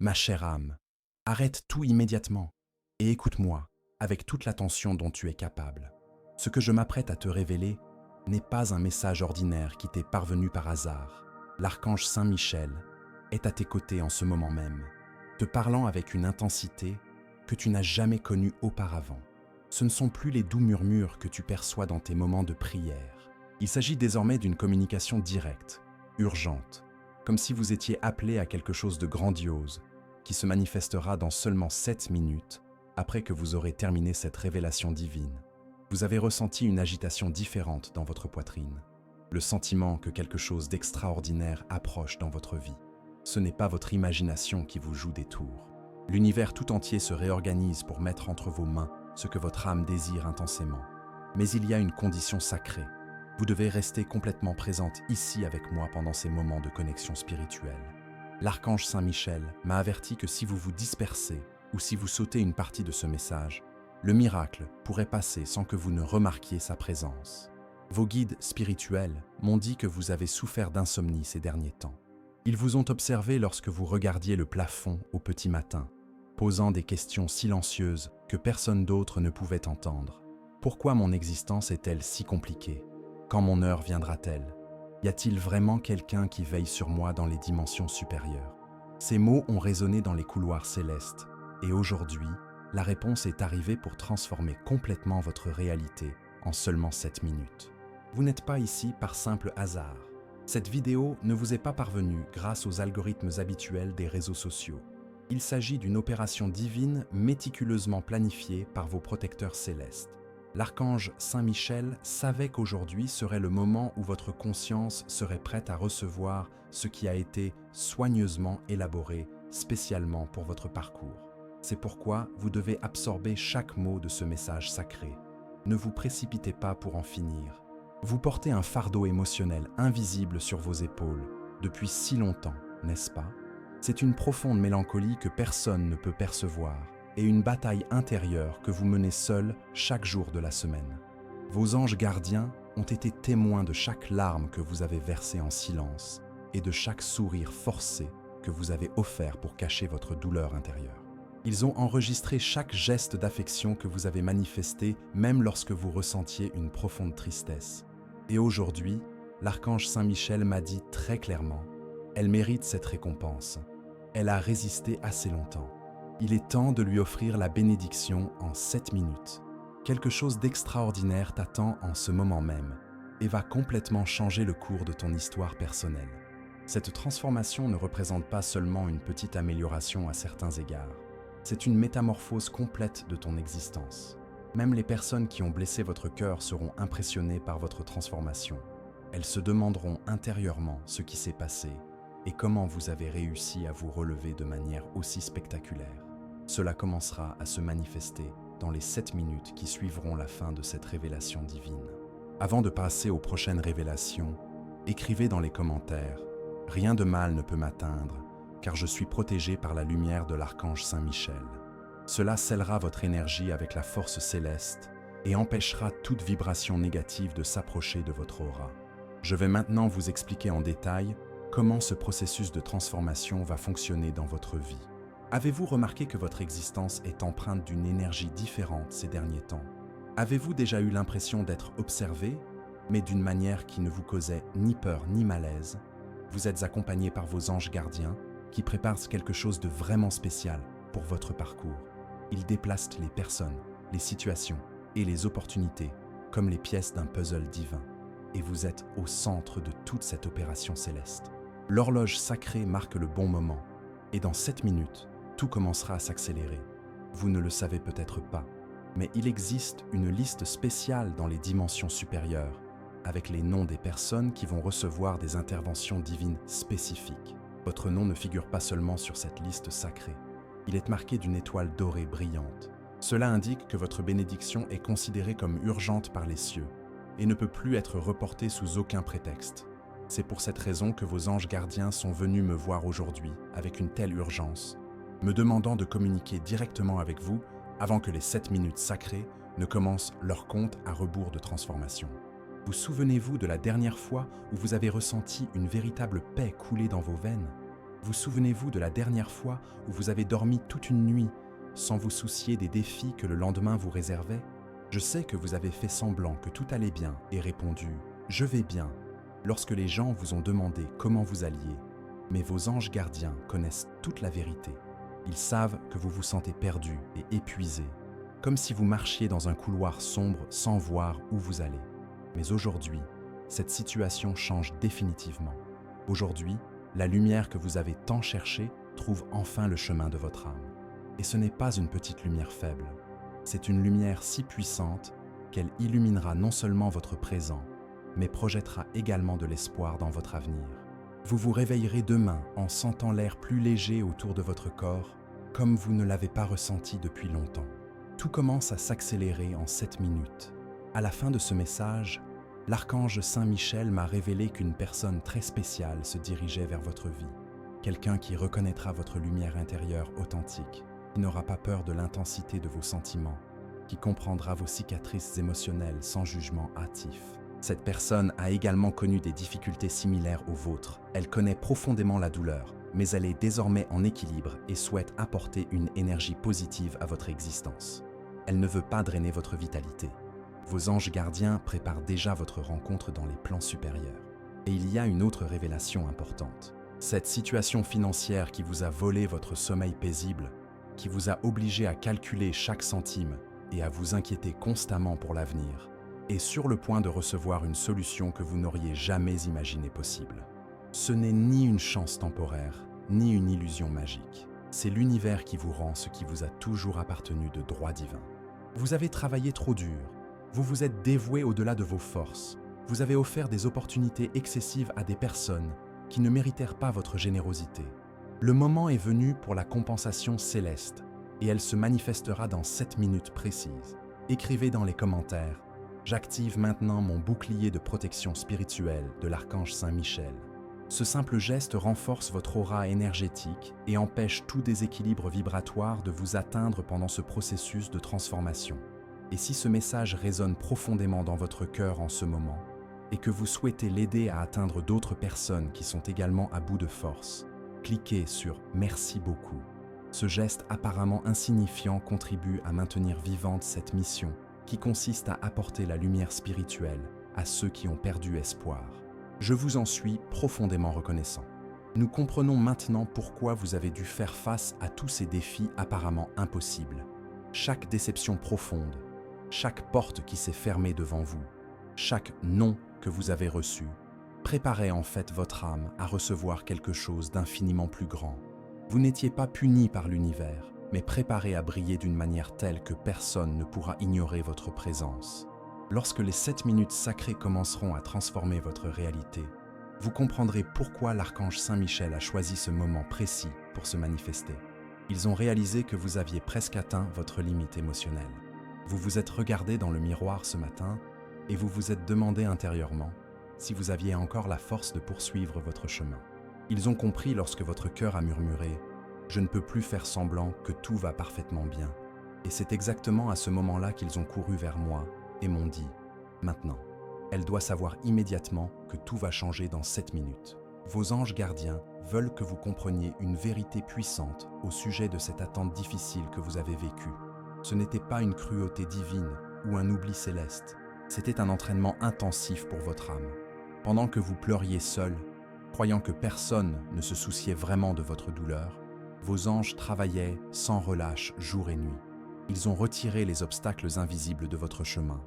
Ma chère âme, arrête tout immédiatement et écoute-moi avec toute l'attention dont tu es capable. Ce que je m'apprête à te révéler n'est pas un message ordinaire qui t'est parvenu par hasard. L'archange Saint Michel est à tes côtés en ce moment même, te parlant avec une intensité que tu n'as jamais connue auparavant. Ce ne sont plus les doux murmures que tu perçois dans tes moments de prière. Il s'agit désormais d'une communication directe, urgente, comme si vous étiez appelé à quelque chose de grandiose, qui se manifestera dans seulement 7 minutes après que vous aurez terminé cette révélation divine. Vous avez ressenti une agitation différente dans votre poitrine, le sentiment que quelque chose d'extraordinaire approche dans votre vie. Ce n'est pas votre imagination qui vous joue des tours. L'univers tout entier se réorganise pour mettre entre vos mains ce que votre âme désire intensément. Mais il y a une condition sacrée. Vous devez rester complètement présente ici avec moi pendant ces moments de connexion spirituelle. L'archange Saint Michel m'a averti que si vous vous dispersez ou si vous sautez une partie de ce message, le miracle pourrait passer sans que vous ne remarquiez sa présence. Vos guides spirituels m'ont dit que vous avez souffert d'insomnie ces derniers temps. Ils vous ont observé lorsque vous regardiez le plafond au petit matin, posant des questions silencieuses que personne d'autre ne pouvait entendre. Pourquoi mon existence est-elle si compliquée? Quand mon heure viendra-t-elle? Y a-t-il vraiment quelqu'un qui veille sur moi dans les dimensions supérieures? Ces mots ont résonné dans les couloirs célestes, et aujourd'hui, la réponse est arrivée pour transformer complètement votre réalité en seulement 7 minutes. Vous n'êtes pas ici par simple hasard. Cette vidéo ne vous est pas parvenue grâce aux algorithmes habituels des réseaux sociaux. Il s'agit d'une opération divine méticuleusement planifiée par vos protecteurs célestes. L'archange Saint Michel savait qu'aujourd'hui serait le moment où votre conscience serait prête à recevoir ce qui a été soigneusement élaboré spécialement pour votre parcours. C'est pourquoi vous devez absorber chaque mot de ce message sacré. Ne vous précipitez pas pour en finir. Vous portez un fardeau émotionnel invisible sur vos épaules depuis si longtemps, n'est-ce pas? C'est une profonde mélancolie que personne ne peut percevoir et une bataille intérieure que vous menez seul chaque jour de la semaine. Vos anges gardiens ont été témoins de chaque larme que vous avez versée en silence et de chaque sourire forcé que vous avez offert pour cacher votre douleur intérieure. Ils ont enregistré chaque geste d'affection que vous avez manifesté, même lorsque vous ressentiez une profonde tristesse. Et aujourd'hui, l'archange Saint Michel m'a dit très clairement, elle mérite cette récompense. Elle a résisté assez longtemps. Il est temps de lui offrir la bénédiction en 7 minutes. Quelque chose d'extraordinaire t'attend en ce moment même et va complètement changer le cours de ton histoire personnelle. Cette transformation ne représente pas seulement une petite amélioration à certains égards. C'est une métamorphose complète de ton existence. Même les personnes qui ont blessé votre cœur seront impressionnées par votre transformation. Elles se demanderont intérieurement ce qui s'est passé et comment vous avez réussi à vous relever de manière aussi spectaculaire. Cela commencera à se manifester dans les 7 minutes qui suivront la fin de cette révélation divine. Avant de passer aux prochaines révélations, écrivez dans les commentaires « Rien de mal ne peut m'atteindre, car je suis protégé par la lumière de l'archange Saint Michel ». Cela scellera votre énergie avec la force céleste et empêchera toute vibration négative de s'approcher de votre aura. Je vais maintenant vous expliquer en détail comment ce processus de transformation va fonctionner dans votre vie. Avez-vous remarqué que votre existence est empreinte d'une énergie différente ces derniers temps? Avez-vous déjà eu l'impression d'être observé, mais d'une manière qui ne vous causait ni peur ni malaise? Vous êtes accompagné par vos anges gardiens qui préparent quelque chose de vraiment spécial pour votre parcours. Ils déplacent les personnes, les situations et les opportunités comme les pièces d'un puzzle divin. Et vous êtes au centre de toute cette opération céleste. L'horloge sacrée marque le bon moment, et dans 7 minutes, tout commencera à s'accélérer. Vous ne le savez peut-être pas, mais il existe une liste spéciale dans les dimensions supérieures, avec les noms des personnes qui vont recevoir des interventions divines spécifiques. Votre nom ne figure pas seulement sur cette liste sacrée, il est marqué d'une étoile dorée brillante. Cela indique que votre bénédiction est considérée comme urgente par les cieux, et ne peut plus être reportée sous aucun prétexte. C'est pour cette raison que vos anges gardiens sont venus me voir aujourd'hui avec une telle urgence, me demandant de communiquer directement avec vous avant que les 7 minutes sacrées ne commencent leur compte à rebours de transformation. Vous souvenez-vous de la dernière fois où vous avez ressenti une véritable paix couler dans vos veines? Vous souvenez-vous de la dernière fois où vous avez dormi toute une nuit sans vous soucier des défis que le lendemain vous réservait? Je sais que vous avez fait semblant que tout allait bien et répondu « Je vais bien » lorsque les gens vous ont demandé comment vous alliez. Mais vos anges gardiens connaissent toute la vérité. Ils savent que vous vous sentez perdu et épuisé, comme si vous marchiez dans un couloir sombre sans voir où vous allez. Mais aujourd'hui, cette situation change définitivement. Aujourd'hui, la lumière que vous avez tant cherchée trouve enfin le chemin de votre âme. Et ce n'est pas une petite lumière faible. C'est une lumière si puissante qu'elle illuminera non seulement votre présent, mais projettera également de l'espoir dans votre avenir. Vous vous réveillerez demain en sentant l'air plus léger autour de votre corps, comme vous ne l'avez pas ressenti depuis longtemps. Tout commence à s'accélérer en 7 minutes. À la fin de ce message, l'archange Saint Michel m'a révélé qu'une personne très spéciale se dirigeait vers votre vie. Quelqu'un qui reconnaîtra votre lumière intérieure authentique, qui n'aura pas peur de l'intensité de vos sentiments, qui comprendra vos cicatrices émotionnelles sans jugement hâtif. Cette personne a également connu des difficultés similaires aux vôtres. Elle connaît profondément la douleur, mais elle est désormais en équilibre et souhaite apporter une énergie positive à votre existence. Elle ne veut pas drainer votre vitalité. Vos anges gardiens préparent déjà votre rencontre dans les plans supérieurs. Et il y a une autre révélation importante. Cette situation financière qui vous a volé votre sommeil paisible, qui vous a obligé à calculer chaque centime et à vous inquiéter constamment pour l'avenir, est sur le point de recevoir une solution que vous n'auriez jamais imaginée possible. Ce n'est ni une chance temporaire, ni une illusion magique. C'est l'univers qui vous rend ce qui vous a toujours appartenu de droit divin. Vous avez travaillé trop dur. Vous vous êtes dévoué au-delà de vos forces. Vous avez offert des opportunités excessives à des personnes qui ne méritèrent pas votre générosité. Le moment est venu pour la compensation céleste et elle se manifestera dans 7 minutes précises. Écrivez dans les commentaires « J'active maintenant mon bouclier de protection spirituelle de l'archange Saint Michel ». Ce simple geste renforce votre aura énergétique et empêche tout déséquilibre vibratoire de vous atteindre pendant ce processus de transformation. Et si ce message résonne profondément dans votre cœur en ce moment, et que vous souhaitez l'aider à atteindre d'autres personnes qui sont également à bout de force, cliquez sur « Merci beaucoup ». Ce geste apparemment insignifiant contribue à maintenir vivante cette mission qui consiste à apporter la lumière spirituelle à ceux qui ont perdu espoir. Je vous en suis profondément reconnaissant. Nous comprenons maintenant pourquoi vous avez dû faire face à tous ces défis apparemment impossibles. Chaque déception profonde, chaque porte qui s'est fermée devant vous, chaque non que vous avez reçu, préparait en fait votre âme à recevoir quelque chose d'infiniment plus grand. Vous n'étiez pas puni par l'univers, mais préparé à briller d'une manière telle que personne ne pourra ignorer votre présence. Lorsque les 7 minutes sacrées commenceront à transformer votre réalité, vous comprendrez pourquoi l'archange Saint Michel a choisi ce moment précis pour se manifester. Ils ont réalisé que vous aviez presque atteint votre limite émotionnelle. Vous vous êtes regardé dans le miroir ce matin et vous vous êtes demandé intérieurement si vous aviez encore la force de poursuivre votre chemin. Ils ont compris lorsque votre cœur a murmuré « Je ne peux plus faire semblant que tout va parfaitement bien ». Et c'est exactement à ce moment-là qu'ils ont couru vers moi et m'ont dit « Maintenant, elle doit savoir immédiatement que tout va changer dans 7 minutes. » Vos anges gardiens veulent que vous compreniez une vérité puissante au sujet de cette attente difficile que vous avez vécue. Ce n'était pas une cruauté divine ou un oubli céleste, c'était un entraînement intensif pour votre âme. Pendant que vous pleuriez seul, croyant que personne ne se souciait vraiment de votre douleur, vos anges travaillaient sans relâche jour et nuit. Ils ont retiré les obstacles invisibles de votre chemin,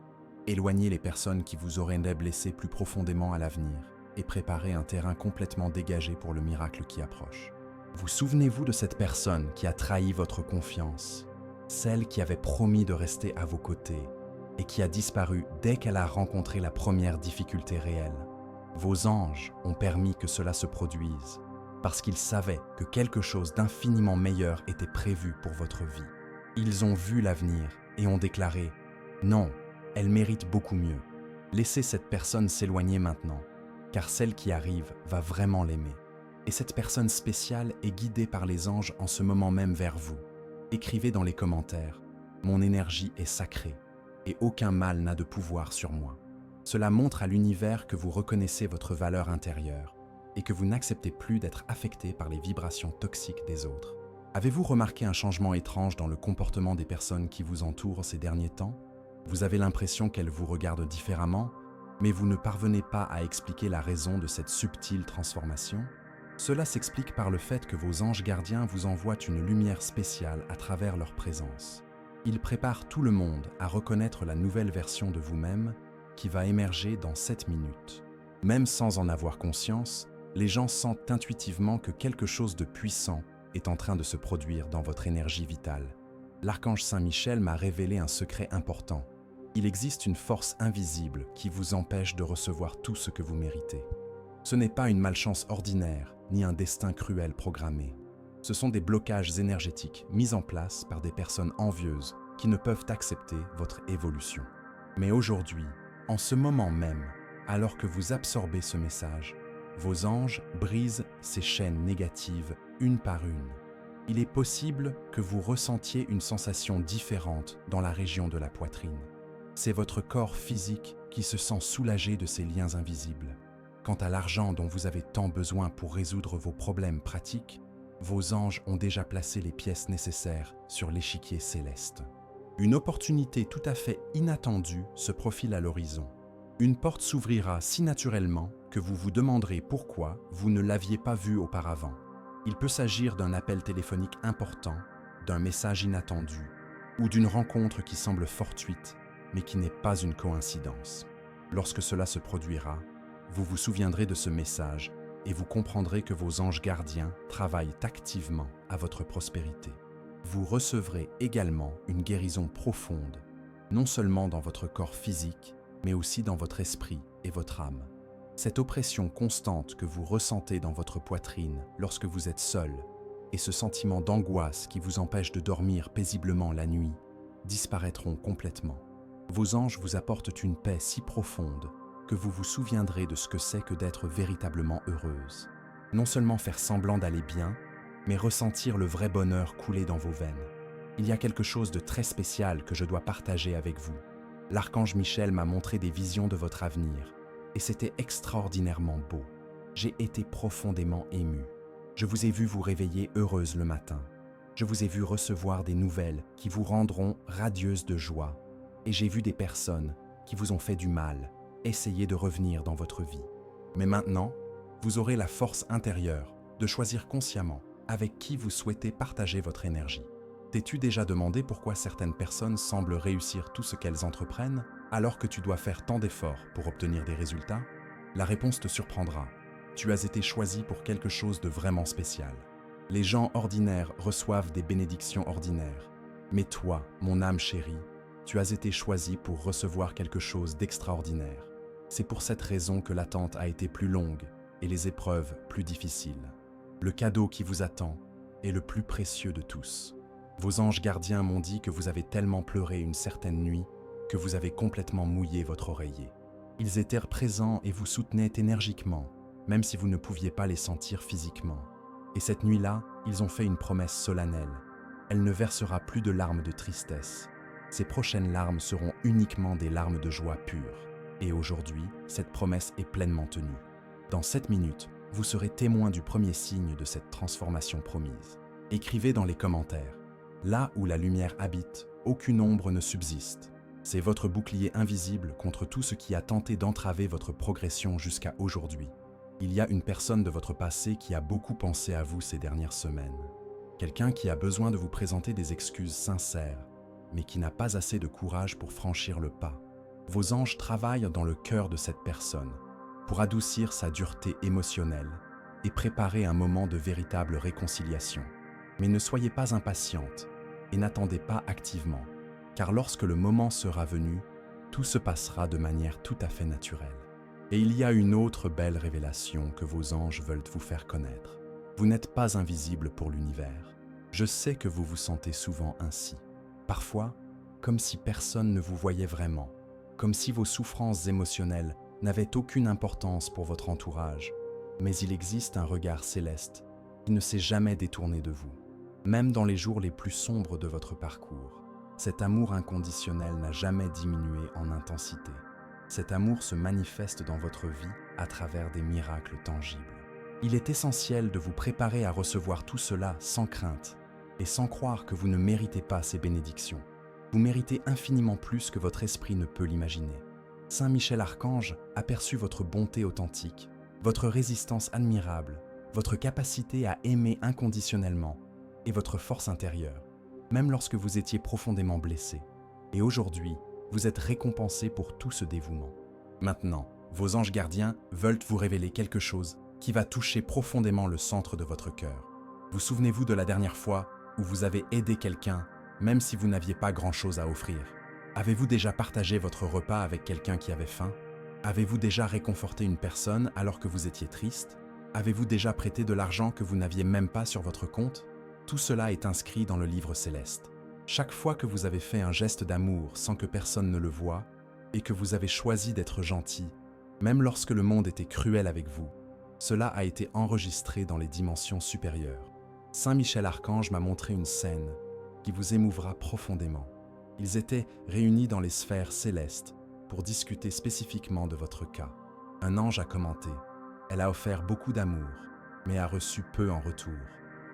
éloigné les personnes qui vous auraient blessé plus profondément à l'avenir et préparé un terrain complètement dégagé pour le miracle qui approche. Vous souvenez-vous de cette personne qui a trahi votre confiance, celle qui avait promis de rester à vos côtés et qui a disparu dès qu'elle a rencontré la première difficulté réelle? Vos anges ont permis que cela se produise parce qu'ils savaient que quelque chose d'infiniment meilleur était prévu pour votre vie. Ils ont vu l'avenir et ont déclaré « Non, elle mérite beaucoup mieux. Laissez cette personne s'éloigner maintenant, car celle qui arrive va vraiment l'aimer. » Et cette personne spéciale est guidée par les anges en ce moment même vers vous. Écrivez dans les commentaires « Mon énergie est sacrée et aucun mal n'a de pouvoir sur moi. » Cela montre à l'univers que vous reconnaissez votre valeur intérieure et que vous n'acceptez plus d'être affecté par les vibrations toxiques des autres. Avez-vous remarqué un changement étrange dans le comportement des personnes qui vous entourent ces derniers temps? Vous avez l'impression qu'elles vous regardent différemment, mais vous ne parvenez pas à expliquer la raison de cette subtile transformation? Cela s'explique par le fait que vos anges gardiens vous envoient une lumière spéciale à travers leur présence. Ils préparent tout le monde à reconnaître la nouvelle version de vous-même qui va émerger dans 7 minutes. Même sans en avoir conscience, les gens sentent intuitivement que quelque chose de puissant est en train de se produire dans votre énergie vitale. L'archange Saint-Michel m'a révélé un secret important. Il existe une force invisible qui vous empêche de recevoir tout ce que vous méritez. Ce n'est pas une malchance ordinaire, ni un destin cruel programmé. Ce sont des blocages énergétiques mis en place par des personnes envieuses qui ne peuvent accepter votre évolution. Mais aujourd'hui, en ce moment même, alors que vous absorbez ce message, vos anges brisent ces chaînes négatives une par une. Il est possible que vous ressentiez une sensation différente dans la région de la poitrine. C'est votre corps physique qui se sent soulagé de ces liens invisibles. Quant à l'argent dont vous avez tant besoin pour résoudre vos problèmes pratiques, vos anges ont déjà placé les pièces nécessaires sur l'échiquier céleste. Une opportunité tout à fait inattendue se profile à l'horizon. Une porte s'ouvrira si naturellement que vous vous demanderez pourquoi vous ne l'aviez pas vue auparavant. Il peut s'agir d'un appel téléphonique important, d'un message inattendu ou d'une rencontre qui semble fortuite, mais qui n'est pas une coïncidence. Lorsque cela se produira, vous vous souviendrez de ce message et vous comprendrez que vos anges gardiens travaillent activement à votre prospérité. Vous recevrez également une guérison profonde, non seulement dans votre corps physique, mais aussi dans votre esprit et votre âme. Cette oppression constante que vous ressentez dans votre poitrine lorsque vous êtes seul et ce sentiment d'angoisse qui vous empêche de dormir paisiblement la nuit disparaîtront complètement. Vos anges vous apportent une paix si profonde que vous vous souviendrez de ce que c'est que d'être véritablement heureuse. Non seulement faire semblant d'aller bien, mais ressentir le vrai bonheur couler dans vos veines. Il y a quelque chose de très spécial que je dois partager avec vous. L'archange Michel m'a montré des visions de votre avenir, et c'était extraordinairement beau. J'ai été profondément ému. Je vous ai vu vous réveiller heureuse le matin. Je vous ai vu recevoir des nouvelles qui vous rendront radieuse de joie. Et j'ai vu des personnes qui vous ont fait du mal essayer de revenir dans votre vie. Mais maintenant, vous aurez la force intérieure de choisir consciemment avec qui vous souhaitez partager votre énergie. T'es-tu déjà demandé pourquoi certaines personnes semblent réussir tout ce qu'elles entreprennent alors que tu dois faire tant d'efforts pour obtenir des résultats? La réponse te surprendra. Tu as été choisi pour quelque chose de vraiment spécial. Les gens ordinaires reçoivent des bénédictions ordinaires. Mais toi, mon âme chérie, tu as été choisi pour recevoir quelque chose d'extraordinaire. C'est pour cette raison que l'attente a été plus longue et les épreuves plus difficiles. Le cadeau qui vous attend est le plus précieux de tous. Vos anges gardiens m'ont dit que vous avez tellement pleuré une certaine nuit que vous avez complètement mouillé votre oreiller. Ils étaient présents et vous soutenaient énergiquement, même si vous ne pouviez pas les sentir physiquement. Et cette nuit-là, ils ont fait une promesse solennelle. Elle ne versera plus de larmes de tristesse. Ses prochaines larmes seront uniquement des larmes de joie pure. Et aujourd'hui, cette promesse est pleinement tenue. Dans 7 minutes, vous serez témoin du premier signe de cette transformation promise. Écrivez dans les commentaires. Là où la lumière habite, aucune ombre ne subsiste. C'est votre bouclier invisible contre tout ce qui a tenté d'entraver votre progression jusqu'à aujourd'hui. Il y a une personne de votre passé qui a beaucoup pensé à vous ces dernières semaines. Quelqu'un qui a besoin de vous présenter des excuses sincères, mais qui n'a pas assez de courage pour franchir le pas. Vos anges travaillent dans le cœur de cette personne pour adoucir sa dureté émotionnelle et préparer un moment de véritable réconciliation. Mais ne soyez pas impatiente et n'attendez pas activement, car lorsque le moment sera venu, tout se passera de manière tout à fait naturelle. Et il y a une autre belle révélation que vos anges veulent vous faire connaître. Vous n'êtes pas invisible pour l'univers. Je sais que vous vous sentez souvent ainsi. Parfois, comme si personne ne vous voyait vraiment, comme si vos souffrances émotionnelles n'avaient aucune importance pour votre entourage. Mais il existe un regard céleste qui ne s'est jamais détourné de vous. Même dans les jours les plus sombres de votre parcours, cet amour inconditionnel n'a jamais diminué en intensité. Cet amour se manifeste dans votre vie à travers des miracles tangibles. Il est essentiel de vous préparer à recevoir tout cela sans crainte et sans croire que vous ne méritez pas ces bénédictions. Vous méritez infiniment plus que votre esprit ne peut l'imaginer. Saint Michel Archange aperçut votre bonté authentique, votre résistance admirable, votre capacité à aimer inconditionnellement et votre force intérieure, même lorsque vous étiez profondément blessé. Et aujourd'hui, vous êtes récompensé pour tout ce dévouement. Maintenant, vos anges gardiens veulent vous révéler quelque chose qui va toucher profondément le centre de votre cœur. Vous souvenez-vous de la dernière fois où vous avez aidé quelqu'un, même si vous n'aviez pas grand-chose à offrir? Avez-vous déjà partagé votre repas avec quelqu'un qui avait faim? Avez-vous déjà réconforté une personne alors que vous étiez triste? Avez-vous déjà prêté de l'argent que vous n'aviez même pas sur votre compte? Tout cela est inscrit dans le livre céleste. Chaque fois que vous avez fait un geste d'amour sans que personne ne le voie, et que vous avez choisi d'être gentil, même lorsque le monde était cruel avec vous, cela a été enregistré dans les dimensions supérieures. Saint Michel Archange m'a montré une scène qui vous émouvra profondément. Ils étaient réunis dans les sphères célestes pour discuter spécifiquement de votre cas. Un ange a commenté « Elle a offert beaucoup d'amour, mais a reçu peu en retour ».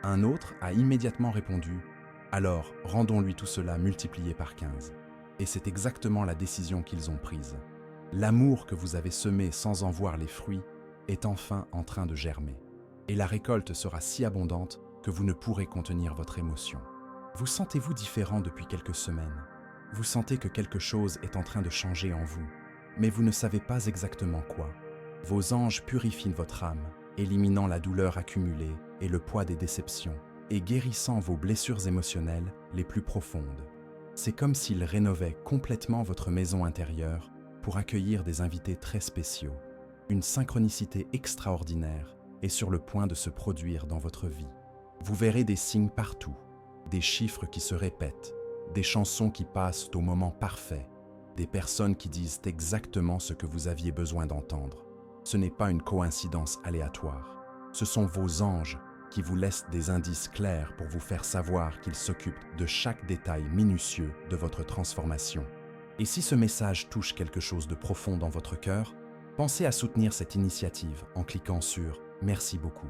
Un autre a immédiatement répondu « Alors, rendons-lui tout cela multiplié par 15 ». Et c'est exactement la décision qu'ils ont prise. L'amour que vous avez semé sans en voir les fruits est enfin en train de germer. Et la récolte sera si abondante que vous ne pourrez contenir votre émotion. Vous sentez-vous différent depuis quelques semaines? Vous sentez que quelque chose est en train de changer en vous, mais vous ne savez pas exactement quoi. Vos anges purifient votre âme, éliminant la douleur accumulée et le poids des déceptions, et guérissant vos blessures émotionnelles les plus profondes. C'est comme s'ils rénovaient complètement votre maison intérieure pour accueillir des invités très spéciaux. Une synchronicité extraordinaire est sur le point de se produire dans votre vie. Vous verrez des signes partout, des chiffres qui se répètent, des chansons qui passent au moment parfait, des personnes qui disent exactement ce que vous aviez besoin d'entendre. Ce n'est pas une coïncidence aléatoire. Ce sont vos anges qui vous laissent des indices clairs pour vous faire savoir qu'ils s'occupent de chaque détail minutieux de votre transformation. Et si ce message touche quelque chose de profond dans votre cœur, pensez à soutenir cette initiative en cliquant sur « Merci beaucoup ».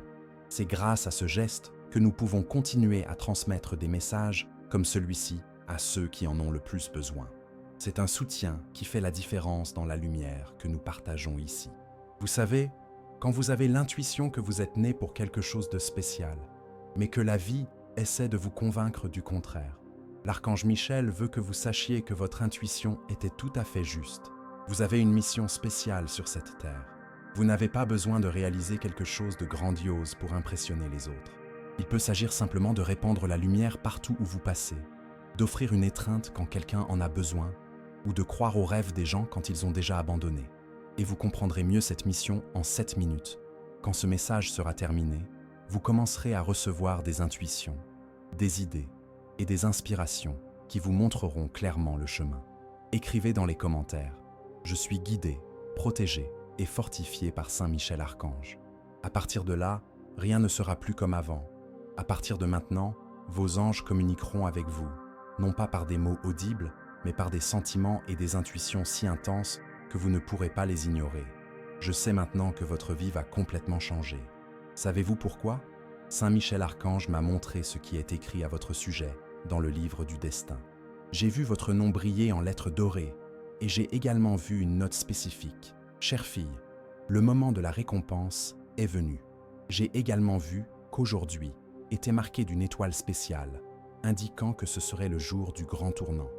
C'est grâce à ce geste que nous pouvons continuer à transmettre des messages comme celui-ci à ceux qui en ont le plus besoin. C'est un soutien qui fait la différence dans la lumière que nous partageons ici. Vous savez, quand vous avez l'intuition que vous êtes né pour quelque chose de spécial, mais que la vie essaie de vous convaincre du contraire, l'archange Michel veut que vous sachiez que votre intuition était tout à fait juste. Vous avez une mission spéciale sur cette terre. Vous n'avez pas besoin de réaliser quelque chose de grandiose pour impressionner les autres. Il peut s'agir simplement de répandre la lumière partout où vous passez, d'offrir une étreinte quand quelqu'un en a besoin, ou de croire aux rêves des gens quand ils ont déjà abandonné. Et vous comprendrez mieux cette mission en 7 minutes. Quand ce message sera terminé, vous commencerez à recevoir des intuitions, des idées et des inspirations qui vous montreront clairement le chemin. Écrivez dans les commentaires « Je suis guidé, protégé et fortifié par Saint Michel Archange ». À partir de là, rien ne sera plus comme avant. À partir de maintenant, vos anges communiqueront avec vous, non pas par des mots audibles, mais par des sentiments et des intuitions si intenses que vous ne pourrez pas les ignorer. Je sais maintenant que votre vie va complètement changer. Savez-vous pourquoi? Saint Michel Archange m'a montré ce qui est écrit à votre sujet dans le livre du destin. J'ai vu votre nom briller en lettres dorées et j'ai également vu une note spécifique. Chère fille, le moment de la récompense est venu. J'ai également vu qu'aujourd'hui était marqué d'une étoile spéciale, indiquant que ce serait le jour du grand tournant.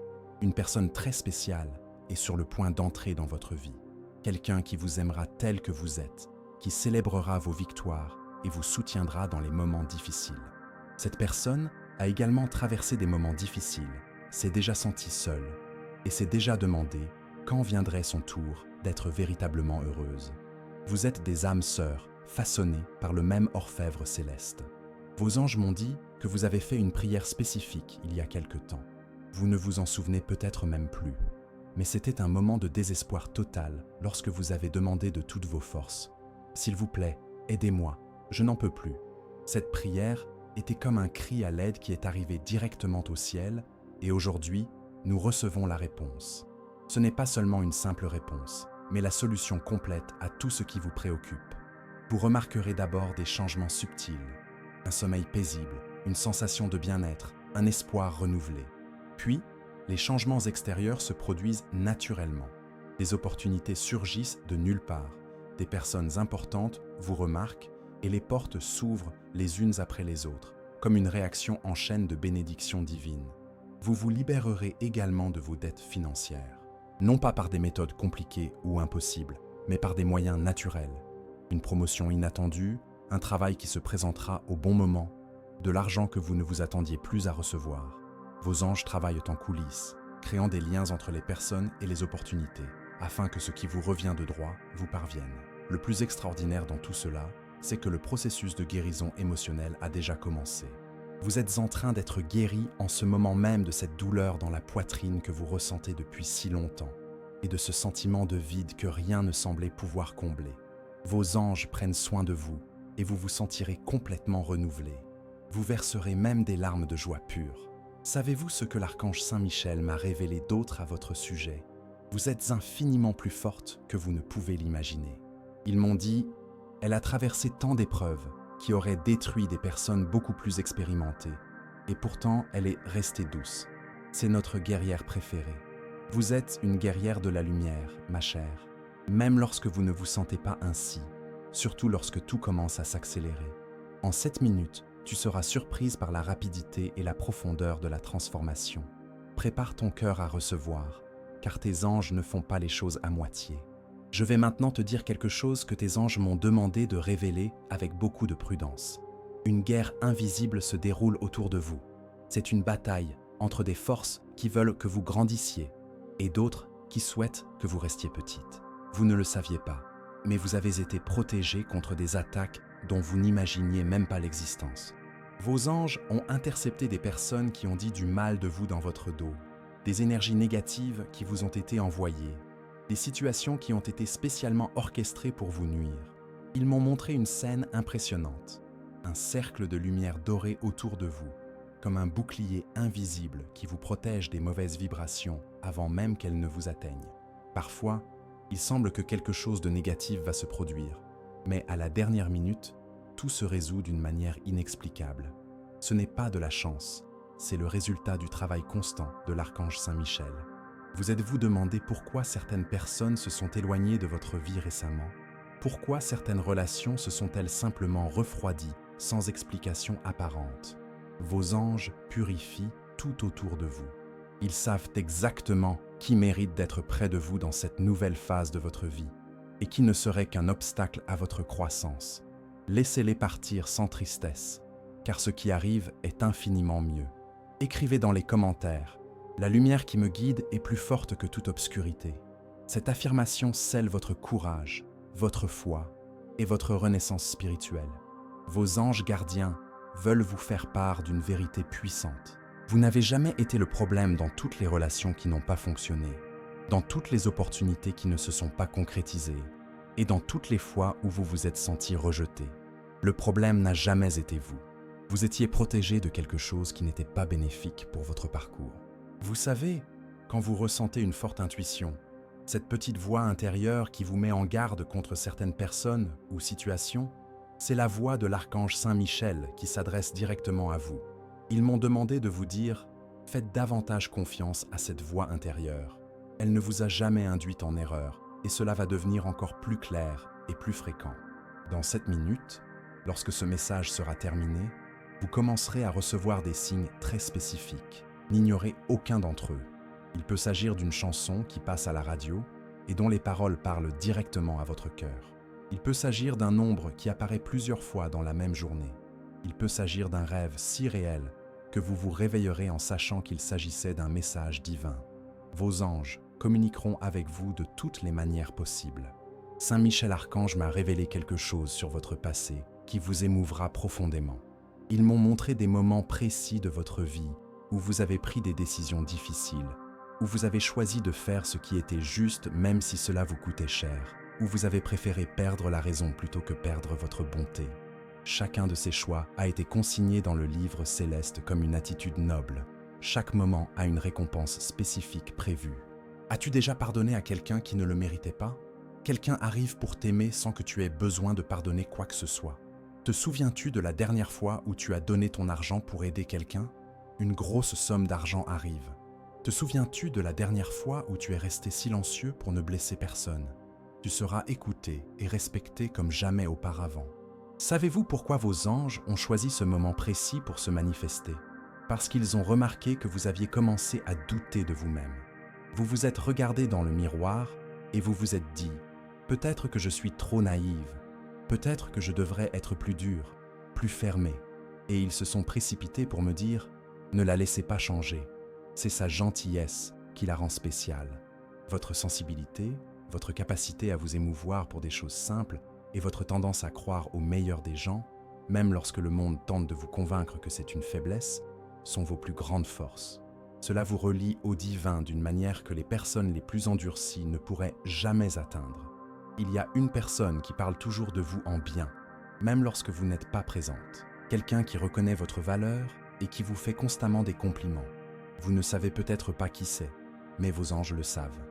Une personne très spéciale est sur le point d'entrer dans votre vie. Quelqu'un qui vous aimera tel que vous êtes, qui célébrera vos victoires et vous soutiendra dans les moments difficiles. Cette personne a également traversé des moments difficiles, s'est déjà sentie seule et s'est déjà demandé quand viendrait son tour d'être véritablement heureuse. Vous êtes des âmes sœurs, façonnées par le même orfèvre céleste. Vos anges m'ont dit que vous avez fait une prière spécifique il y a quelque temps. Vous ne vous en souvenez peut-être même plus, mais c'était un moment de désespoir total lorsque vous avez demandé de toutes vos forces. « S'il vous plaît, aidez-moi, je n'en peux plus ». Cette prière était comme un cri à l'aide qui est arrivé directement au ciel, et aujourd'hui, nous recevons la réponse. Ce n'est pas seulement une simple réponse, mais la solution complète à tout ce qui vous préoccupe. Vous remarquerez d'abord des changements subtils, un sommeil paisible, une sensation de bien-être, un espoir renouvelé. Puis, les changements extérieurs se produisent naturellement. Des opportunités surgissent de nulle part. Des personnes importantes vous remarquent et les portes s'ouvrent les unes après les autres, comme une réaction en chaîne de bénédictions divines. Vous vous libérerez également de vos dettes financières, non pas par des méthodes compliquées ou impossibles, mais par des moyens naturels. Une promotion inattendue, un travail qui se présentera au bon moment, de l'argent que vous ne vous attendiez plus à recevoir. Vos anges travaillent en coulisses, créant des liens entre les personnes et les opportunités, afin que ce qui vous revient de droit vous parvienne. Le plus extraordinaire dans tout cela, c'est que le processus de guérison émotionnelle a déjà commencé. Vous êtes en train d'être guéri en ce moment même de cette douleur dans la poitrine que vous ressentez depuis si longtemps, et de ce sentiment de vide que rien ne semblait pouvoir combler. Vos anges prennent soin de vous, et vous vous sentirez complètement renouvelé. Vous verserez même des larmes de joie pure. Savez-vous ce que l'archange Saint-Michel m'a révélé d'autre à votre sujet? Vous êtes infiniment plus forte que vous ne pouvez l'imaginer. Ils m'ont dit, elle a traversé tant d'épreuves qui auraient détruit des personnes beaucoup plus expérimentées, et pourtant elle est restée douce. C'est notre guerrière préférée. Vous êtes une guerrière de la lumière, ma chère, même lorsque vous ne vous sentez pas ainsi, surtout lorsque tout commence à s'accélérer. En 7 minutes, tu seras surprise par la rapidité et la profondeur de la transformation. Prépare ton cœur à recevoir, car tes anges ne font pas les choses à moitié. Je vais maintenant te dire quelque chose que tes anges m'ont demandé de révéler avec beaucoup de prudence. Une guerre invisible se déroule autour de vous. C'est une bataille entre des forces qui veulent que vous grandissiez et d'autres qui souhaitent que vous restiez petite. Vous ne le saviez pas, mais vous avez été protégé contre des attaques dont vous n'imaginiez même pas l'existence. Vos anges ont intercepté des personnes qui ont dit du mal de vous dans votre dos, des énergies négatives qui vous ont été envoyées, des situations qui ont été spécialement orchestrées pour vous nuire. Ils m'ont montré une scène impressionnante, un cercle de lumière dorée autour de vous, comme un bouclier invisible qui vous protège des mauvaises vibrations avant même qu'elles ne vous atteignent. Parfois, il semble que quelque chose de négatif va se produire, mais à la dernière minute, tout se résout d'une manière inexplicable. Ce n'est pas de la chance, c'est le résultat du travail constant de l'archange Saint-Michel. Vous êtes-vous demandé pourquoi certaines personnes se sont éloignées de votre vie récemment? Pourquoi certaines relations se sont-elles simplement refroidies sans explication apparente? Vos anges purifient tout autour de vous. Ils savent exactement qui mérite d'être près de vous dans cette nouvelle phase de votre vie et qui ne serait qu'un obstacle à votre croissance. Laissez-les partir sans tristesse, car ce qui arrive est infiniment mieux. Écrivez dans les commentaires « La lumière qui me guide est plus forte que toute obscurité ». Cette affirmation scelle votre courage, votre foi et votre renaissance spirituelle. Vos anges gardiens veulent vous faire part d'une vérité puissante. Vous n'avez jamais été le problème dans toutes les relations qui n'ont pas fonctionné, dans toutes les opportunités qui ne se sont pas concrétisées et dans toutes les fois où vous vous êtes senti rejeté. Le problème n'a jamais été vous. Vous étiez protégé de quelque chose qui n'était pas bénéfique pour votre parcours. Vous savez, quand vous ressentez une forte intuition, cette petite voix intérieure qui vous met en garde contre certaines personnes ou situations, c'est la voix de l'archange Saint-Michel qui s'adresse directement à vous. Ils m'ont demandé de vous dire « Faites davantage confiance à cette voix intérieure. Elle ne vous a jamais induite en erreur et cela va devenir encore plus clair et plus fréquent. » Dans 7 minutes, lorsque ce message sera terminé, vous commencerez à recevoir des signes très spécifiques. N'ignorez aucun d'entre eux. Il peut s'agir d'une chanson qui passe à la radio et dont les paroles parlent directement à votre cœur. Il peut s'agir d'un nombre qui apparaît plusieurs fois dans la même journée. Il peut s'agir d'un rêve si réel que vous vous réveillerez en sachant qu'il s'agissait d'un message divin. Vos anges communiqueront avec vous de toutes les manières possibles. Saint Michel Archange m'a révélé quelque chose sur votre passé qui vous émouvra profondément. Ils m'ont montré des moments précis de votre vie où vous avez pris des décisions difficiles, où vous avez choisi de faire ce qui était juste même si cela vous coûtait cher, où vous avez préféré perdre la raison plutôt que perdre votre bonté. Chacun de ces choix a été consigné dans le livre céleste comme une attitude noble. Chaque moment a une récompense spécifique prévue. As-tu déjà pardonné à quelqu'un qui ne le méritait pas? Quelqu'un arrive pour t'aimer sans que tu aies besoin de pardonner quoi que ce soit. Te souviens-tu de la dernière fois où tu as donné ton argent pour aider quelqu'un? Une grosse somme d'argent arrive. Te souviens-tu de la dernière fois où tu es resté silencieux pour ne blesser personne? Tu seras écouté et respecté comme jamais auparavant. Savez-vous pourquoi vos anges ont choisi ce moment précis pour se manifester? Parce qu'ils ont remarqué que vous aviez commencé à douter de vous-même. Vous vous êtes regardé dans le miroir et vous vous êtes dit « Peut-être que je suis trop naïve, peut-être que je devrais être plus dure, plus fermée. » Et ils se sont précipités pour me dire « Ne la laissez pas changer. C'est sa gentillesse qui la rend spéciale. Votre sensibilité, votre capacité à vous émouvoir pour des choses simples et votre tendance à croire au meilleur des gens, même lorsque le monde tente de vous convaincre que c'est une faiblesse, sont vos plus grandes forces. Cela vous relie au divin d'une manière que les personnes les plus endurcies ne pourraient jamais atteindre. Il y a une personne qui parle toujours de vous en bien, même lorsque vous n'êtes pas présente. Quelqu'un qui reconnaît votre valeur et qui vous fait constamment des compliments. Vous ne savez peut-être pas qui c'est, mais vos anges le savent.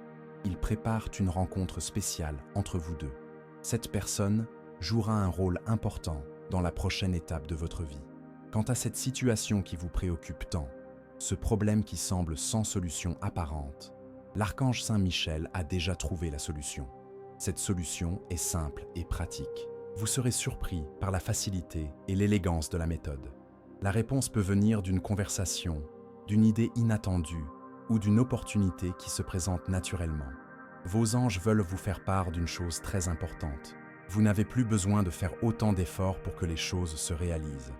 Ils préparent une rencontre spéciale entre vous deux. Cette personne jouera un rôle important dans la prochaine étape de votre vie. Quant à cette situation qui vous préoccupe tant, ce problème qui semble sans solution apparente, l'archange Saint Michel a déjà trouvé la solution. Cette solution est simple et pratique. Vous serez surpris par la facilité et l'élégance de la méthode. La réponse peut venir d'une conversation, d'une idée inattendue ou d'une opportunité qui se présente naturellement. Vos anges veulent vous faire part d'une chose très importante. Vous n'avez plus besoin de faire autant d'efforts pour que les choses se réalisent.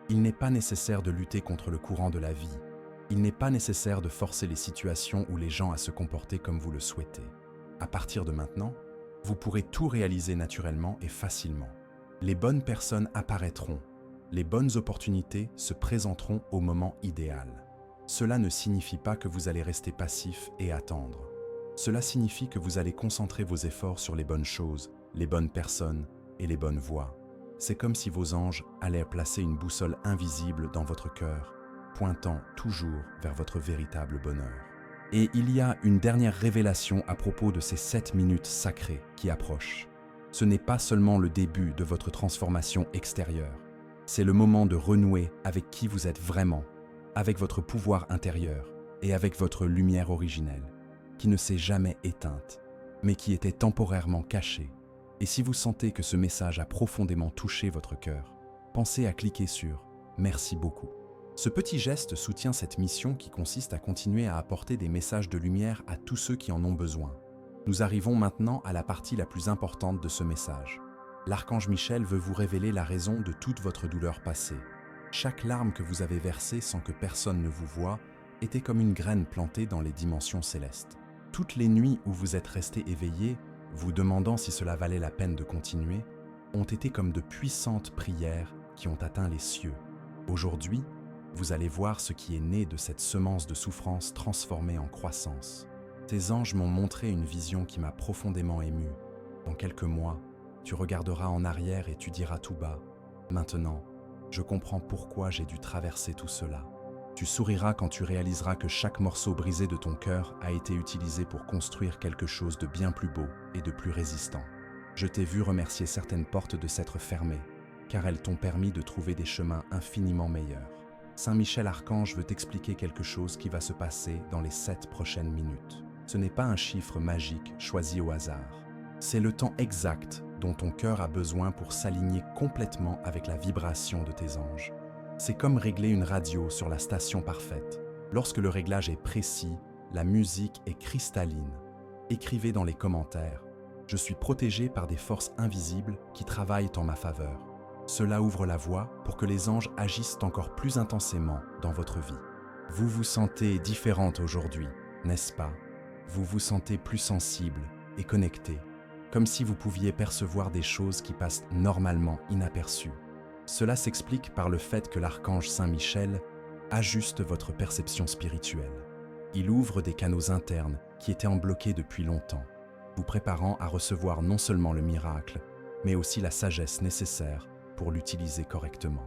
Il n'est pas nécessaire de lutter contre le courant de la vie. Il n'est pas nécessaire de forcer les situations ou les gens à se comporter comme vous le souhaitez. À partir de maintenant, vous pourrez tout réaliser naturellement et facilement. Les bonnes personnes apparaîtront. Les bonnes opportunités se présenteront au moment idéal. Cela ne signifie pas que vous allez rester passif et attendre. Cela signifie que vous allez concentrer vos efforts sur les bonnes choses, les bonnes personnes et les bonnes voies. C'est comme si vos anges allaient placer une boussole invisible dans votre cœur, pointant toujours vers votre véritable bonheur. Et il y a une dernière révélation à propos de ces 7 minutes sacrées qui approchent. Ce n'est pas seulement le début de votre transformation extérieure, c'est le moment de renouer avec qui vous êtes vraiment, avec votre pouvoir intérieur et avec votre lumière originelle, qui ne s'est jamais éteinte, mais qui était temporairement cachée. Et si vous sentez que ce message a profondément touché votre cœur, pensez à cliquer sur « Merci beaucoup ». Ce petit geste soutient cette mission qui consiste à continuer à apporter des messages de lumière à tous ceux qui en ont besoin. Nous arrivons maintenant à la partie la plus importante de ce message. L'archange Michel veut vous révéler la raison de toute votre douleur passée. Chaque larme que vous avez versée sans que personne ne vous voie était comme une graine plantée dans les dimensions célestes. Toutes les nuits où vous êtes resté éveillé, vous demandant si cela valait la peine de continuer, ont été comme de puissantes prières qui ont atteint les cieux. Aujourd'hui, vous allez voir ce qui est né de cette semence de souffrance transformée en croissance. Tes anges m'ont montré une vision qui m'a profondément ému. Dans quelques mois, tu regarderas en arrière et tu diras tout bas « Maintenant, je comprends pourquoi j'ai dû traverser tout cela. » Tu souriras quand tu réaliseras que chaque morceau brisé de ton cœur a été utilisé pour construire quelque chose de bien plus beau et de plus résistant. Je t'ai vu remercier certaines portes de s'être fermées, car elles t'ont permis de trouver des chemins infiniment meilleurs. Saint Michel Archange veut t'expliquer quelque chose qui va se passer dans les 7 prochaines minutes. Ce n'est pas un chiffre magique choisi au hasard. C'est le temps exact dont ton cœur a besoin pour s'aligner complètement avec la vibration de tes anges. C'est comme régler une radio sur la station parfaite. Lorsque le réglage est précis, la musique est cristalline. Écrivez dans les commentaires « Je suis protégé par des forces invisibles qui travaillent en ma faveur ». Cela ouvre la voie pour que les anges agissent encore plus intensément dans votre vie. Vous vous sentez différente aujourd'hui, n'est-ce pas? Vous vous sentez plus sensible et connecté, comme si vous pouviez percevoir des choses qui passent normalement inaperçues. Cela s'explique par le fait que l'archange Saint Michel ajuste votre perception spirituelle. Il ouvre des canaux internes qui étaient bloqués depuis longtemps, vous préparant à recevoir non seulement le miracle, mais aussi la sagesse nécessaire pour l'utiliser correctement.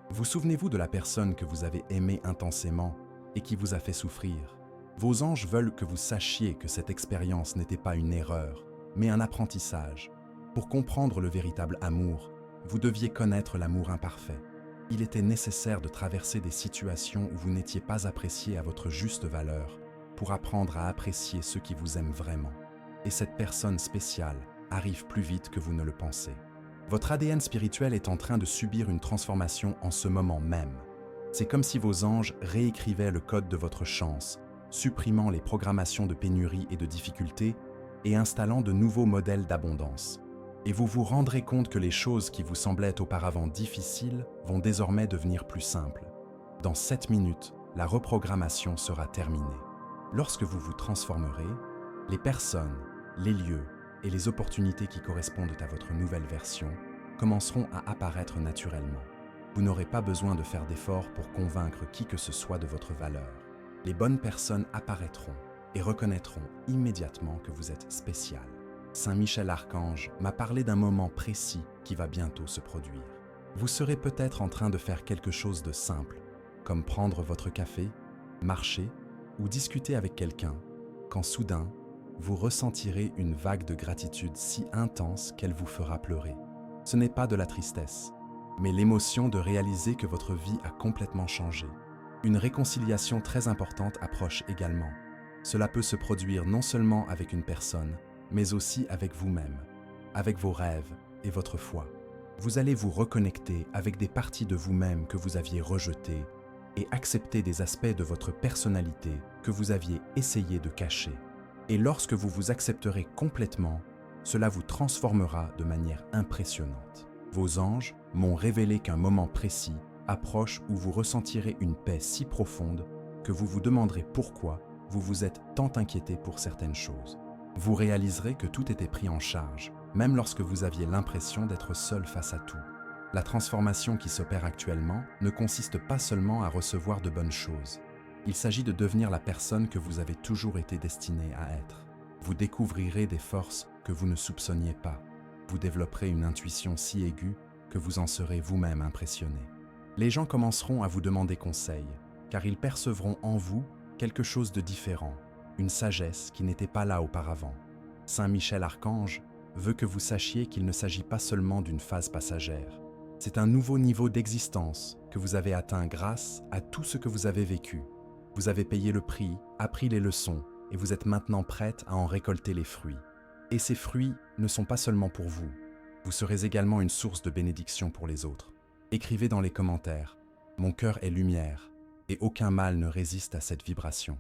Vous souvenez-vous de la personne que vous avez aimée intensément et qui vous a fait souffrir? Vos anges veulent que vous sachiez que cette expérience n'était pas une erreur, mais un apprentissage. Pour comprendre le véritable amour, vous deviez connaître l'amour imparfait. Il était nécessaire de traverser des situations où vous n'étiez pas apprécié à votre juste valeur pour apprendre à apprécier ceux qui vous aiment vraiment. Et cette personne spéciale arrive plus vite que vous ne le pensez. Votre ADN spirituel est en train de subir une transformation en ce moment même. C'est comme si vos anges réécrivaient le code de votre chance, supprimant les programmations de pénurie et de difficultés et installant de nouveaux modèles d'abondance. Et vous vous rendrez compte que les choses qui vous semblaient auparavant difficiles vont désormais devenir plus simples. Dans 7 minutes, la reprogrammation sera terminée. Lorsque vous vous transformerez, les personnes, les lieux et les opportunités qui correspondent à votre nouvelle version commenceront à apparaître naturellement. Vous n'aurez pas besoin de faire d'efforts pour convaincre qui que ce soit de votre valeur. Les bonnes personnes apparaîtront et reconnaîtront immédiatement que vous êtes spécial. Saint Michel Archange m'a parlé d'un moment précis qui va bientôt se produire. Vous serez peut-être en train de faire quelque chose de simple, comme prendre votre café, marcher ou discuter avec quelqu'un, quand soudain, vous ressentirez une vague de gratitude si intense qu'elle vous fera pleurer. Ce n'est pas de la tristesse, mais l'émotion de réaliser que votre vie a complètement changé. Une réconciliation très importante approche également. Cela peut se produire non seulement avec une personne, mais aussi avec vous-même, avec vos rêves et votre foi. Vous allez vous reconnecter avec des parties de vous-même que vous aviez rejetées et accepter des aspects de votre personnalité que vous aviez essayé de cacher. Et lorsque vous vous accepterez complètement, cela vous transformera de manière impressionnante. Vos anges m'ont révélé qu'un moment précis approche où vous ressentirez une paix si profonde que vous vous demanderez pourquoi vous vous êtes tant inquiété pour certaines choses. Vous réaliserez que tout était pris en charge, même lorsque vous aviez l'impression d'être seul face à tout. La transformation qui s'opère actuellement ne consiste pas seulement à recevoir de bonnes choses. Il s'agit de devenir la personne que vous avez toujours été destiné à être. Vous découvrirez des forces que vous ne soupçonniez pas. Vous développerez une intuition si aiguë que vous en serez vous-même impressionné. Les gens commenceront à vous demander conseil, car ils percevront en vous quelque chose de différent, une sagesse qui n'était pas là auparavant. Saint Michel Archange veut que vous sachiez qu'il ne s'agit pas seulement d'une phase passagère. C'est un nouveau niveau d'existence que vous avez atteint grâce à tout ce que vous avez vécu. Vous avez payé le prix, appris les leçons, et vous êtes maintenant prête à en récolter les fruits. Et ces fruits ne sont pas seulement pour vous. Vous serez également une source de bénédiction pour les autres. Écrivez dans les commentaires « Mon cœur est lumière » et aucun mal ne résiste à cette vibration.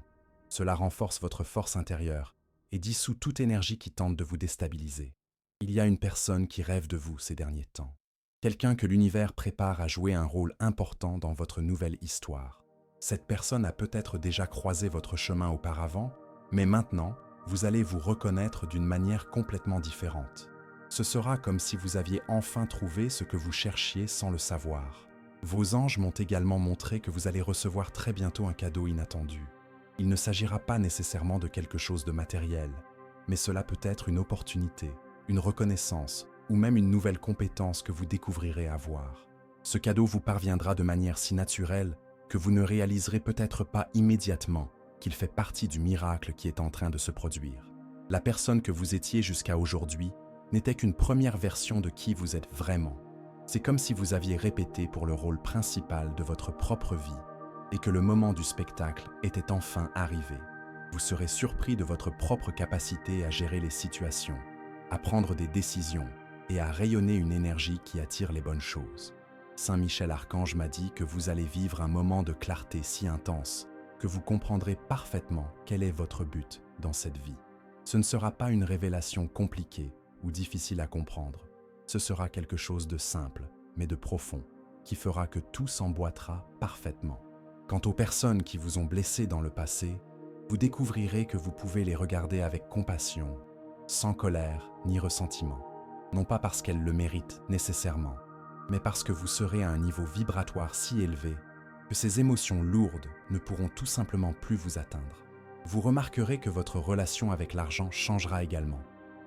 Cela renforce votre force intérieure et dissout toute énergie qui tente de vous déstabiliser. Il y a une personne qui rêve de vous ces derniers temps. Quelqu'un que l'univers prépare à jouer un rôle important dans votre nouvelle histoire. Cette personne a peut-être déjà croisé votre chemin auparavant, mais maintenant, vous allez vous reconnaître d'une manière complètement différente. Ce sera comme si vous aviez enfin trouvé ce que vous cherchiez sans le savoir. Vos anges m'ont également montré que vous allez recevoir très bientôt un cadeau inattendu. Il ne s'agira pas nécessairement de quelque chose de matériel, mais cela peut être une opportunité, une reconnaissance ou même une nouvelle compétence que vous découvrirez avoir. Ce cadeau vous parviendra de manière si naturelle que vous ne réaliserez peut-être pas immédiatement qu'il fait partie du miracle qui est en train de se produire. La personne que vous étiez jusqu'à aujourd'hui n'était qu'une première version de qui vous êtes vraiment. C'est comme si vous aviez répété pour le rôle principal de votre propre vie et que le moment du spectacle était enfin arrivé. Vous serez surpris de votre propre capacité à gérer les situations, à prendre des décisions et à rayonner une énergie qui attire les bonnes choses. Saint Michel Archange m'a dit que vous allez vivre un moment de clarté si intense que vous comprendrez parfaitement quel est votre but dans cette vie. Ce ne sera pas une révélation compliquée ou difficile à comprendre. Ce sera quelque chose de simple, mais de profond, qui fera que tout s'emboîtera parfaitement. Quant aux personnes qui vous ont blessé dans le passé, vous découvrirez que vous pouvez les regarder avec compassion, sans colère ni ressentiment. Non pas parce qu'elles le méritent nécessairement, mais parce que vous serez à un niveau vibratoire si élevé que ces émotions lourdes ne pourront tout simplement plus vous atteindre. Vous remarquerez que votre relation avec l'argent changera également.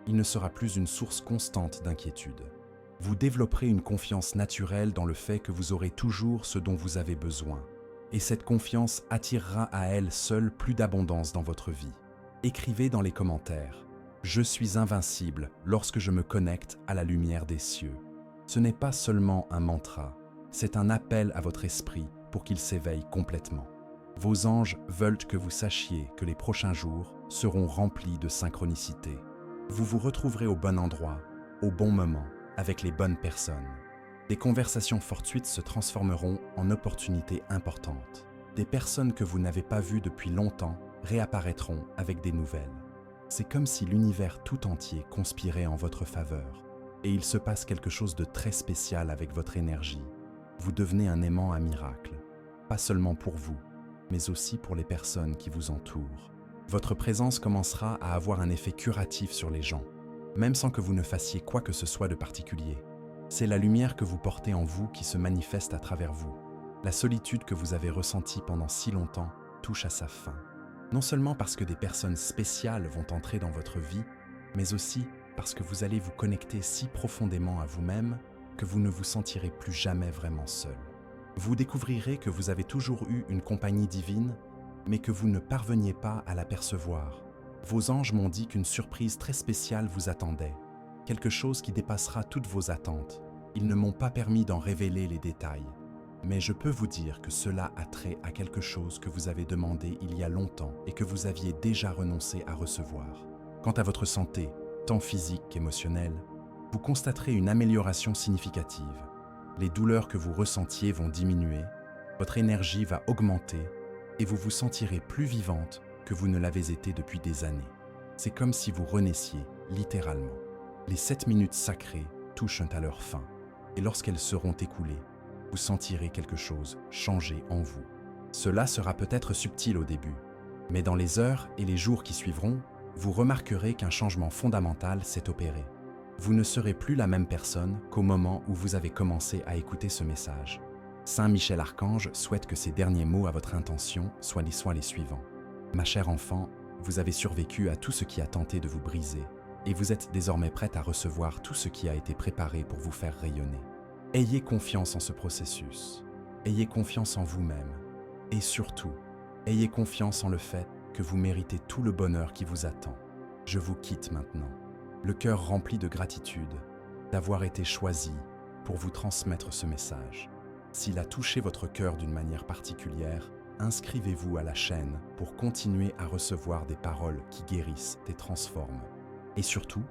Il ne sera plus une source constante d'inquiétude. Vous développerez une confiance naturelle dans le fait que vous aurez toujours ce dont vous avez besoin. Et cette confiance attirera à elle seule plus d'abondance dans votre vie. Écrivez dans les commentaires Je suis invincible lorsque je me connecte à la lumière des cieux. Ce n'est pas seulement un mantra, c'est un appel à votre esprit pour qu'il s'éveille complètement. Vos anges veulent que vous sachiez que les prochains jours seront remplis de synchronicité. Vous vous retrouverez au bon endroit, au bon moment, avec les bonnes personnes. Des conversations fortuites se transformeront en opportunités importantes. Des personnes que vous n'avez pas vues depuis longtemps réapparaîtront avec des nouvelles. C'est comme si l'univers tout entier conspirait en votre faveur. Et il se passe quelque chose de très spécial avec votre énergie. Vous devenez un aimant à miracle, pas seulement pour vous, mais aussi pour les personnes qui vous entourent. Votre présence commencera à avoir un effet curatif sur les gens, même sans que vous ne fassiez quoi que ce soit de particulier. C'est la lumière que vous portez en vous qui se manifeste à travers vous. La solitude que vous avez ressentie pendant si longtemps touche à sa fin. Non seulement parce que des personnes spéciales vont entrer dans votre vie, mais aussi parce que vous allez vous connecter si profondément à vous-même que vous ne vous sentirez plus jamais vraiment seul. Vous découvrirez que vous avez toujours eu une compagnie divine, mais que vous ne parveniez pas à l'apercevoir. Vos anges m'ont dit qu'une surprise très spéciale vous attendait, quelque chose qui dépassera toutes vos attentes. Ils ne m'ont pas permis d'en révéler les détails, mais je peux vous dire que cela a trait à quelque chose que vous avez demandé il y a longtemps et que vous aviez déjà renoncé à recevoir. Quant à votre santé, tant physique qu'émotionnelle, vous constaterez une amélioration significative. Les douleurs que vous ressentiez vont diminuer, votre énergie va augmenter et vous vous sentirez plus vivante que vous ne l'avez été depuis des années. C'est comme si vous renaissiez, littéralement. Les 7 minutes sacrées touchent à leur fin, et lorsqu'elles seront écoulées, vous sentirez quelque chose changer en vous. Cela sera peut-être subtil au début, mais dans les heures et les jours qui suivront, vous remarquerez qu'un changement fondamental s'est opéré. Vous ne serez plus la même personne qu'au moment où vous avez commencé à écouter ce message. Saint Michel Archange souhaite que ces derniers mots à votre intention soient les suivants. Ma chère enfant, vous avez survécu à tout ce qui a tenté de vous briser, et vous êtes désormais prête à recevoir tout ce qui a été préparé pour vous faire rayonner. Ayez confiance en ce processus, ayez confiance en vous-même, et surtout, ayez confiance en le fait que vous méritez tout le bonheur qui vous attend. Je vous quitte maintenant, le cœur rempli de gratitude d'avoir été choisi pour vous transmettre ce message. S'il a touché votre cœur d'une manière particulière, inscrivez-vous à la chaîne pour continuer à recevoir des paroles qui guérissent et transforment. Et surtout,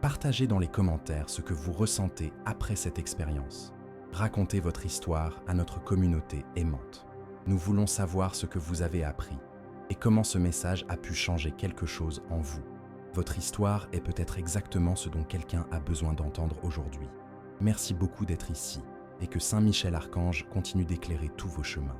partagez dans les commentaires ce que vous ressentez après cette expérience. Racontez votre histoire à notre communauté aimante. Nous voulons savoir ce que vous avez appris et comment ce message a pu changer quelque chose en vous. Votre histoire est peut-être exactement ce dont quelqu'un a besoin d'entendre aujourd'hui. Merci beaucoup d'être ici et que Saint Michel Archange continue d'éclairer tous vos chemins.